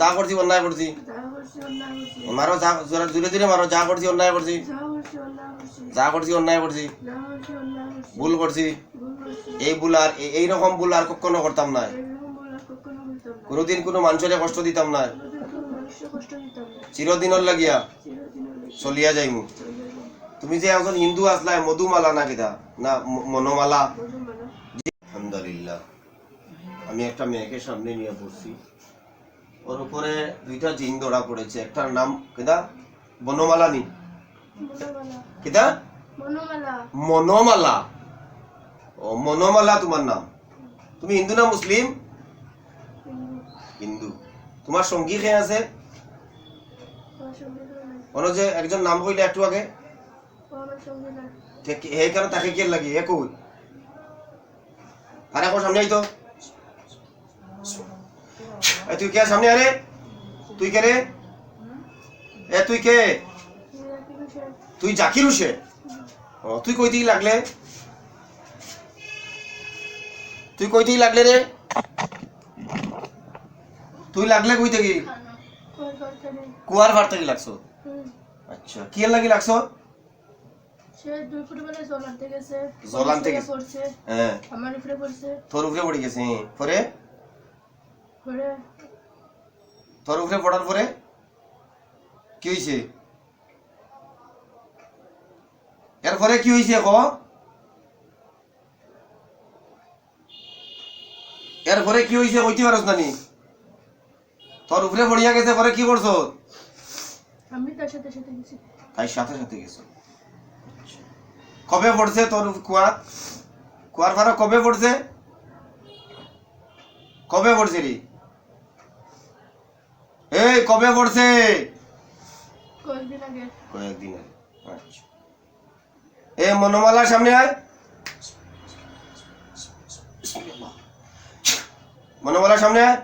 যা করছি অন্যায় করছি, মারো যা জোরে জোরে মারো, যা করছি অন্যায় করছি, যা করছি অন্যায় করছি, ভুল করছি, এই ভুল আর এইরকম ভুল আর কখনো করতাম না, কোনোদিন কোনো মানুষের কষ্ট দিতাম না, চিরদিনের লাগিয়া চলিয়া যাইমু। তুমি যে একজন হিন্দু আসলাই, মধুমালা না কিতা না মনোমালা? আলহামদুলিল্লাহ। আমি একটা মেয়েকে সামনে নিয়ে পড়ছি, ওর উপরে দুইটা জিন ধরা পড়েছে, একটার নাম কিতা বনমালা নি কিতা মনোমালা। ও মনোমালা তোমার নাম। তুমি হিন্দু না মুসলিম? হিন্দু। তোমার সঙ্গী কে আছে? ওনো যে একজন নাম কইলে একটু আগে, হে কেন তাকে কে লাগি হে কই? আরে কো সামনে আইতো, তুই কে সামনে? আরে তুই কে রে? এ তুই কে? তুই জাকির হোসেন? ও তুই কইতেই লাগলে, তুই কইতেই লাগলে রে? তুই লাগলে কই থেকে? কুয়ার ভার থেকে লাগছো? আচ্ছা কি লাগি লাগছো? সে 2 ফুট বলে জল আনতে গেছে, জল আনতে গেছে পড়ছে, হ্যাঁ আমার উপরে পড়ছে, তোর উপরে পড়ে গেছে, পরে পরে তোর উপরে পড়ার পরে কি হইছে? এরপরে কি হইছে ক? এরপরে কি হইছে কইতে পারছ না নি? তোর উপরে পড়িয়া গেছে, পরে কি করছো? আমি তার সাথে সাথে গেছি। তাই সাথে সাথে গেছো? কবে পড়ছে তোর কুয়ার? কুয়ার ভাড়া কবে পড়ছে? কবে পড়ছে রে? এই কবে পড়ছে? কয়েকদিন আগে। কয়েকদিন আগে। আচ্ছা এ মনোমালার সামনে আয়, মনোমালার সামনে আয়।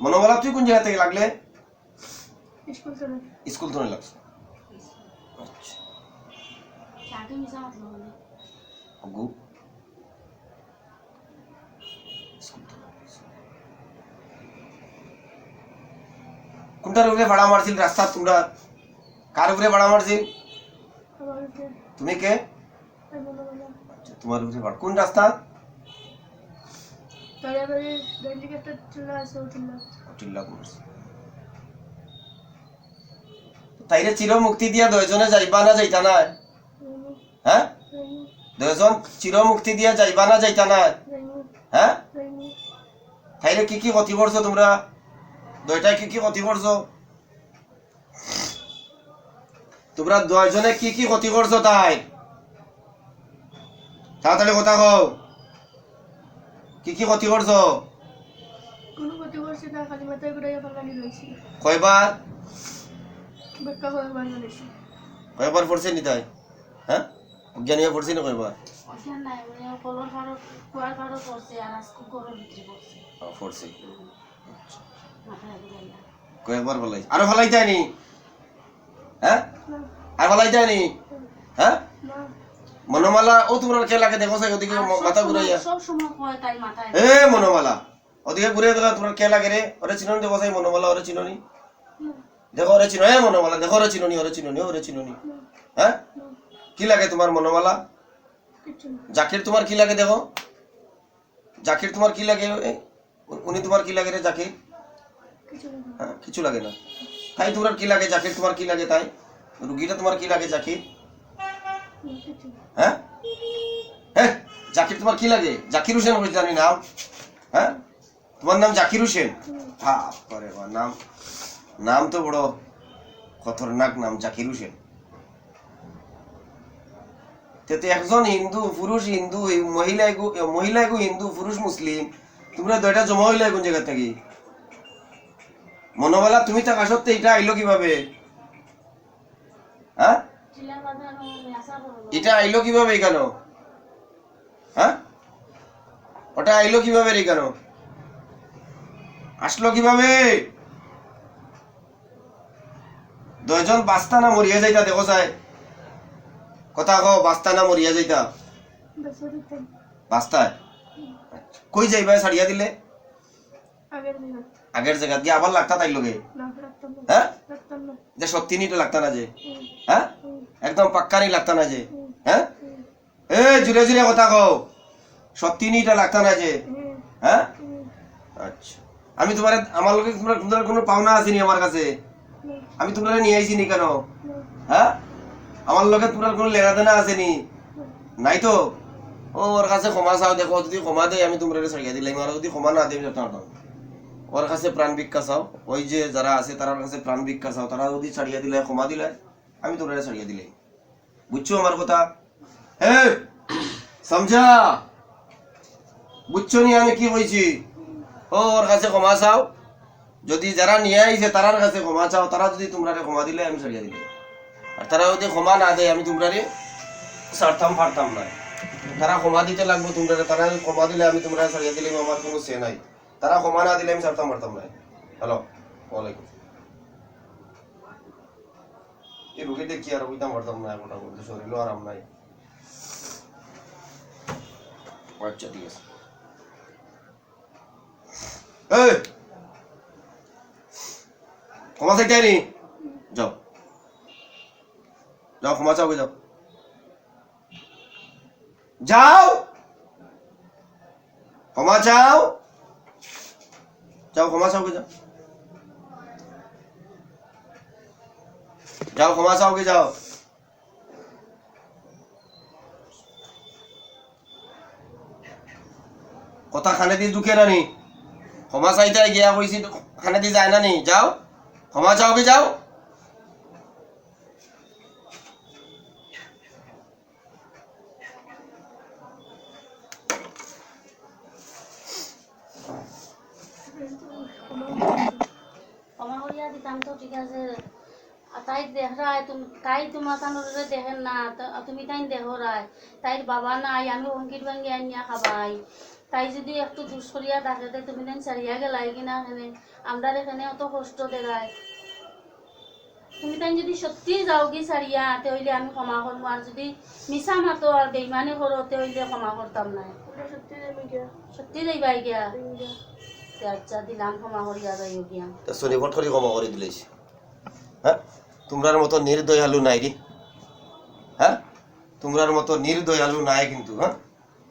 মনোমালা তুই কোন জায়গা থেকে লাগলে? স্কুল থেকে। স্কুল থেকে লাগছে। আচ্ছা গু কোনটার উপরে ভাড়া মারছিল রাস্তা? তোমরা কার উপরে ভাড়া মারছিল? তুমি কে? আচ্ছা তোমার উপরে ভাড়া কোন রাস্তা? তাড়াতাড়ি ডেলিগেটর চলে আসে উঠলা। উঠলা করছে। তাইরে চির মুক্তি দিয়া দুইজনে যাইবা না যাইতা না? হ্যাঁ দুইজন চির মুক্তি দিয়া যাইবা না যাইতা না? হ্যাঁ তাইরে কি কি ক্ষতি করছো তোমরা? দুইটাই কি কি ক্ষতি করছো তোমরা? দুইজনে কি কি ক্ষতি করছো? তাই তাড়াতাড়ি কথা কও, কি কি ক্ষতি করছো? কোনো ক্ষতি করছে না, খালি মাথায় ঘুরাইয়া পালানি রয়েছে। কয়বার? বেকা হয়ে বাংলাদেশে। কয়বার পড়ছে নি তাই? হ্যাঁ অজ্ঞান হয়ে পড়ছি না কয়বার? অজ্ঞান নাই, মানে কলর ফাড়ো কুয়ার ফাড়ো পড়ছে আর আজকে গরুর ভিতরে পড়ছে। পড়ছে মাথায় ঘুরাইয়া। কয়েকবার ফলাই আরো ফলাই যায়নি? হ্যাঁ আর ফলাই যায়নি? হ্যাঁ মনোমালা ও তোমরা খেলাকে দেখো সাই ওদিকে মাথা ঘুরাইয়া সব সময় কয় তাই মাথায়। এ মনোমালা ওদিকে ঘুরে দেখো তোমরা খেলা করে ওরে চিনোনি? দেখো সাই মনোমালা ওরে চিনোনি? দেখো ওরে চিনো? মনোমালা দেখো ওরে চিনোনি? ওরে চিনোনি? ওরে চিনোনি? হ্যাঁ কি লাগে তোমার মনোমালা? জাকির তোমার কি লাগে? দেখো জাকির তোমার কি লাগে? উনি তোমার কি লাগে রে জাকির? হ্যাঁ কিছু লাগে না। তাই তোমার কি লাগে জাকির? তোমার কি লাগে তাই? রুগীটা তোমার কি লাগে জাকির? হ্যাঁ হ্যাঁ জাকির তোমার কি লাগে? জাকির হোসেন হয়েছে জানি নাম। হ্যাঁ তোমার নাম জাকির হোসেন? হ্যাঁ করে নাম, নাম তো বড় খতরনাক নাম জাকির হোসেন। তেতে একজন হিন্দু পুরুষ, হিন্দু মহিলা হিন্দু পুরুষ মুসলিম, তোমরা দুইটা জমা হইলে কোন জায়গা থেকে? মনোবালা তুমি থাকা সত্ত্বে এটা আইলো কিভাবে? হ্যাঁ এটা আইলো কিভাবে কেন? হ্যাঁ ওটা আইলো কিভাবে রে? কেন আসলো কিভাবে? দুইজন বাস্তা না মরিয়া যাইতা? দেখো যায় কথা কও, বাস্তা না মরিয়া যাইতা? বাস্তায়। কই যাইবা ছাড়িয়া দিলে? আগের দিন আগের জায়গা গিয়ে আবার লাগতা তাই লগে না রাখতাম না হ্যাঁ রাখতাম না যে সত্যি নিটা লাগতা না যে হুম, হ্যাঁ হুম, একদম পাক্কা নি লাগতা না যে হুম, হ্যাঁ হুম, এ জুড়ে জুড়ে কথা কও সত্যি নিটা লাগতা না যে হুম, হ্যাঁ হুম, আচ্ছা আমি তোমার আমার লগে তোমার কোনো পাওনা আসেনি আমার কাছে না, আমি তোমরা নিয়ে আইছি নি কেন না, হ্যাঁ আমার লগে তোমার কোনো লেনা দেনা আসেনি না, নাই তো ও ওর কাছে ক্ষমা চাও দেখো যদি ক্ষমা দেয় আমি তোমরা ছাড়িয়ে দিলাম আর যদি ক্ষমা না দেয় ওর কাছে প্রাণ ভিক্ষা চাও ওই যে যারা আছে তার কাছে প্রাণ ভিক্ষা চাও তারা যদি ছাড়িয়ে দিলে ক্ষমা দিলে আমি তোমরা ছাড়িয়ে দিলে বুঝছো আমার কথা হ্যাঁ সমঝা বুঝছো নি আমি কি কইছি ও ওর কাছে ক্ষমা চাও যদি যারা নিয়ে আইছে তারার কাছে ক্ষমা চাও তারা যদি তোমরা ক্ষমা দিলে আমি ছাড়িয়ে দিলে আর তারা যদি ক্ষমা না দেয় আমি তোমরা ছাড়তাম পারতাম না তারা ক্ষমা দিতে লাগবো তোমরা তারা ক্ষমা দিলে আমি তোমরা ছাড়িয়ে দিলে আমার কোনো সে নাই তারা ক্ষমা না দিলে আমি ছাড়তাম পারতাম না হ্যালো ওয়ালাইকুম এই রুগীটা কি আর বুঝতাম পারতাম না গোটা বলতে শরীরও আরাম নাই আচ্ছা ঠিক আছে এই ক্ষমা চাইতে নি যাও যাও ক্ষমা চাও যাও যাও ক্ষমা চাও যাও ক্ষমা চাও যাও যাও ক্ষমা চাও যাও কথা খানে দিয়ে ঢুকে না নি ক্ষমা চাইতে গিয়া কইছি খানে দিয়ে যায় না নি যাও ক্ষমা চাও যাও ক্ষমা করিয়া দিতাম তো ঠিক আছে তাই দেখায় তাই তোমার কানরে দেখেন না তুমি তাই দেখো রায় তাইর বাবা নাই আমি অঙ্কিত ভাঙ্গি আনিয়া খাবাই তাই যদি একটু দুষ করিয়া থাকে তাই তুমি তাই ছাড়িয়া গেলাই কিনা এখানে আমরা এখানে অত কষ্ট দেখায় তুমি তাই যদি সত্যি যাও কি ছাড়িয়া তাহলে আমি ক্ষমা করবো আর যদি মিছা মাতো আর বেইমানি করো তাহলে ক্ষমা করতাম না ওটা সত্যি আমি গিয়া সত্যি যাইবাই গিয়া গিয়া আচ্ছা দিলাম ক্ষমা করিয়া যাইও গিয়া তা শরীফট করে ক্ষমা করে দিলেছি হ্যাঁ তোমরার মতো নির্দয়ালু নাই রে হ্যাঁ তোমরার মতো নির্দয়ালু নাই কিন্তু হ্যাঁ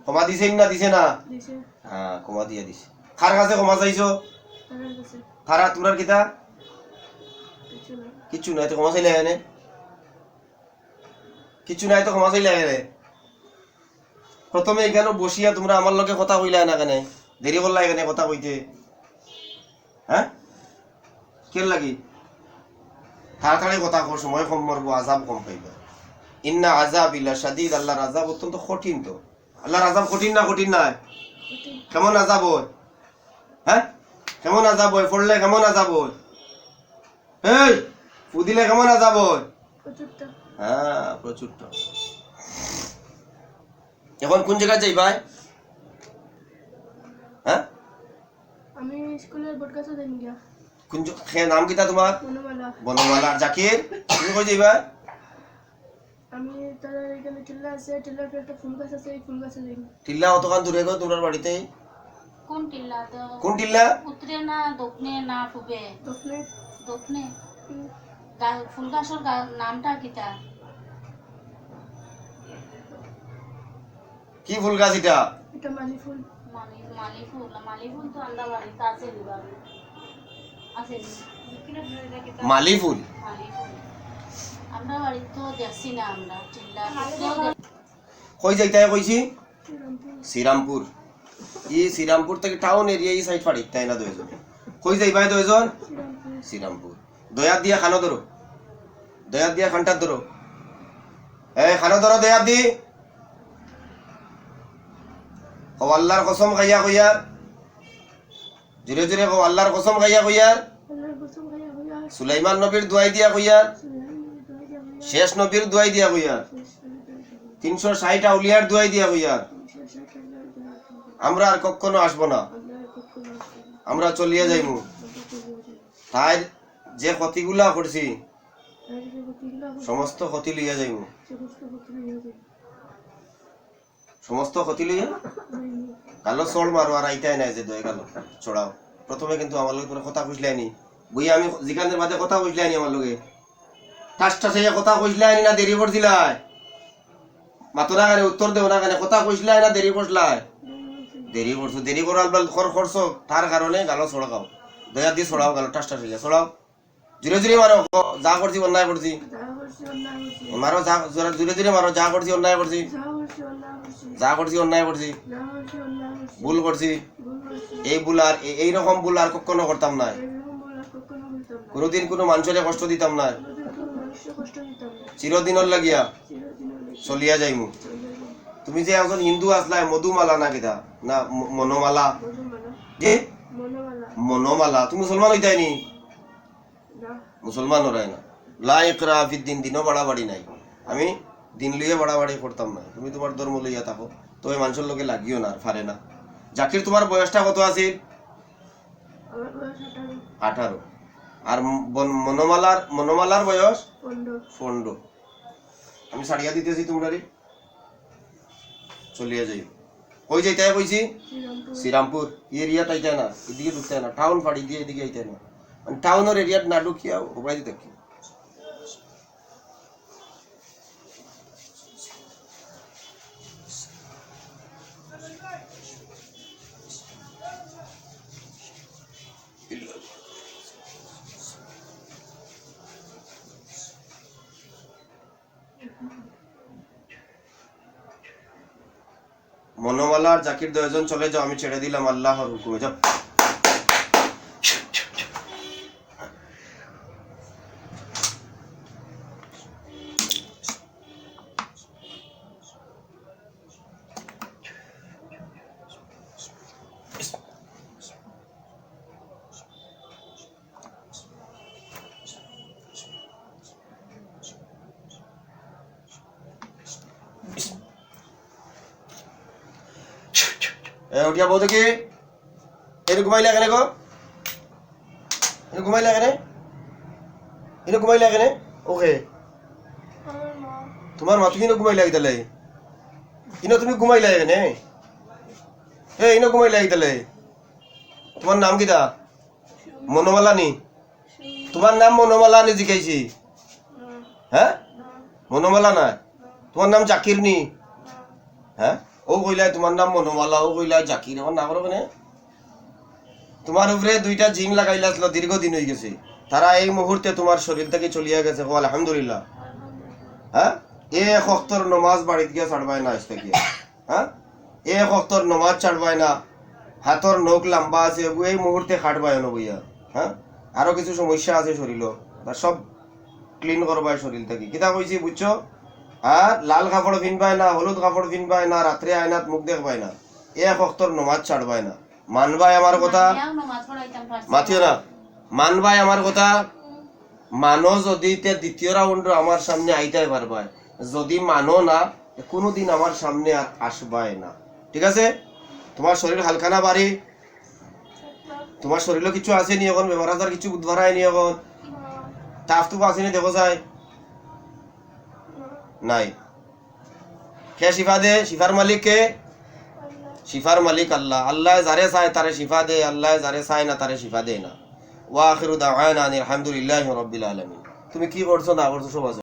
ক্ষমা দিছে না দিছে না দিছে হ্যাঁ ক্ষমা দিয়ে দিছে কার কাছে ক্ষমা চাইছো তার কাছে কারা তোমরার কিতা কিছু না কিচ্ছু নাই তো ক্ষমা চাইলে এনে কিচ্ছু নাই তো ক্ষমা চাইলে এনে প্রথমে এখানে বসিয়া তোমরা আমার লগে কথা কইলা না কেন দেরি করলা এখানে কথা কইতে হ্যাঁ কেন লাগি তাড়াতাড়ি কথা কর সময় কম মরবো আজাব কম পাইবা ইন্না আজাব ইল্লা শাদীদ আল্লাহর আজাব অত্যন্ত কঠিন তো আল্লাহর আজাব কঠিন না কেমন আজাব হয় হ্যাঁ কেমন আজাব হয় পড়লে কেমন আজাব হয় এই ফুদিলে কেমন আজাব হয় প্রচুরটা হ্যাঁ প্রচুরটা এখন কোন জায়গায় যাই ভাই হ্যাঁ আমি স্কুলের বোর্ড কাছে যাই গিয়া কোন নাম কিতা তোমার মনোমালা বনমালা জাকির তুমি কই যাইবা আমি তার এখানে টিল্লা আছে টিল্লার একটা ফুল গাছ আছে এই ফুল গাছে যাই টিল্লা অতখান দূরে গো তোমার বাড়িতে কোন টিল্লা তো কোন টিল্লা উত্তরে না দক্ষিণে না পূবে দক্ষিণে দক্ষিণে ফুল গাছের নামটা কিটা কি ফুল গাছ এটা এটা মালি ফুল মালি ফুল তো আমরা বাড়িতে আছে আছে মালি ফুল মালি ফুল আমরা বাড়িতে তো দেখছি না আমরা টিল্লা কই যাইতে কইছি রামপুর শ্রীরামপুর শ্রীরামপুর থেকে টাউন এরিয়া এই সাইড পাড়ি তাই না দুইজন কই যাইবা দুইজন শ্রীরামপুর শ্রীরামপুর দয়াত দিয়া খানো ধরো দয়াত দিয়া খানটার ধরো এই খানো ধরো দয়াত দি ও আল্লাহর কসম খাইয়া কইয়ার জোরে জোরে কো আল্লাহর কসম খাইয়া কইয়ার আল্লাহর কসম খাইয়া হইয়া সুলাইমান নবীর দোয়াই দিয়া কইয়ার শেষ নবীর দোয়াই দিয়া কইয়ার 360 আউলিয়ার দোয়াই দিয়া কইয়ার আমরা আর কখনো আসবো না আমরা চলিয়ে যাইমু তাই যে ক্ষতিগুলা করছি সমস্ত ক্ষতি লইয়া যাইমু সমস্ত ক্ষতি লইয়া কালো চড় মারো আর আইতাই নাই যে দয়ে গেল ছড়াও প্রথমে কিন্তু আমার লগে তোরা কথা কইছলাই নি বই আমি জিকানের বাদে কথা কইছলাই নি আমার লগে টাসটা সেই কথা কইছলাই নি না দেরি করছিলাই মাতরা গানে উত্তর দেও না গানে কথা কইছলাই না দেরি করছলাই দেরি করাল বল খরচ তার কারণে গালো ছড়াও দয়া দিয়ে ছড়াও গালো টাসটা সেই ছড়াও জুরে জুরে মারো যা করছি অন্যায় করছি মারো যা জুরে জুরে মারো যা করছি অন্যায় করছি যা করছি অন্যায় করছি ভুল করছি এই ভুল আর এইরকম ভুল আর কখনো করতাম না কোনোদিন কোনো মানুষের কষ্ট দিতাম না চিরদিনের লাগিয়া চলিয়া যাইমু তুমি যে একজন হিন্দু আসলাই মধুমালা না কিতা না মনোমালা যে মনোমালা তুমি মুসলমান হইতাই নি মুসলমান হরাই না লা ইকরা ফিদ্দিন দিনও বাড়াবাড়ি নাই আমি দিন লইয়া বাড়াবাড়ি করতাম না তুমি তোমার ধর্ম লইয়া থাকো তবে মানুষের লোকে লাগিও না আর পারে না জাকির তোমার বয়সটা কত আছিল 18 আর মনোমালার বয়স 15 আমি সারিয়া দিতেছি তোমরা চলিয়া যাই কই যাইতে কইছি শ্রীরামপুর এরিয়া তাইতে না এদিকে ঢুকতে না টাউন ফাড়ি দিয়ে এদিকে আইতে না টাউনের এরিয়াত না ঢুকিয়া ওবাই দিতে কি মনোমালা আর জাকির দুজন চলে যাও আমি ছেড়ে দিলাম আল্লাহর হুকুমে যাও উঠিয়া বউ দেখি এনে ঘুমাইলে এখানে গো এনে ঘুমাইলে এখানে ওকে তোমার মা তুমি ঘুমাইলে তাহলে ইনো তুমি ঘুমাইলে এখানে ইনো ঘুমাইলে তাহলে তোমার নাম কিটা মনোমালা নি তোমার নাম মনোমালা নি জিকাইছি হ্যাঁ মনোমালা না তোমার নাম জাকির নি হ্যাঁ ও কইলাই তোমার নাম মনোমালা ও কইলাই জাকির আমার নাম হবে না তোমার উপরে দুইটা জিন লাগাইলা ছিল দীর্ঘদিন হয়ে গেছে তারা এই মুহূর্তে তোমার শরীর থেকে চলিয়া গেছে আলহামদুলিল্লাহ হ্যাঁ এক ওয়াক্তর নামাজ বাড়িতে গিয়ে ছাড়বাই না আজকে গিয়ে হ্যাঁ এক ওয়াক্তর নামাজ ছাড়বাই না হাতর নখ লম্বা আছে এই মুহূর্তে খাটবাই না বইয়া হ্যাঁ আরো কিছু সমস্যা আছে শরীর সব ক্লিন করবাই শরীর থেকে কিতা কইছি বুঝছো আর লাল কাপড় পিনবাই না হলুদ কাপড় পিনবাই না রাত্রে আয়নাত মুখ দেখবাই না এক ওয়াক্তর নামাজ ছাড়বাই না মানবাই আমার কথা মাথিও না মানবাই আমার কথা মানো যদি দ্বিতীয় রাউন্ড আমার সামনে আইতাই পারবাই যদি মানো না কোনোদিন আমার সামনে আর আসবাই না ঠিক আছে তোমার শরীর হালকা না বাড়ি তোমার শরীরে কিছু আছে নি এখন বেমার আজার কিছু উদ্ধারায় নি এখন তাপ টুপ আছে নি দেখো যায় নাই কে শিফা দে শিফার মালিক কে শিফার মালিক আল্লাহ আল্লাহ যারে চায় তারে শিফা দে আল্লাহ যারে চায় না তারে শিফা দে না ওয়া আখিরু দাওয়ানা আলহামদুলিল্লাহি রাব্বিল আলামিন তুমি কি করছো না করছো সব আছে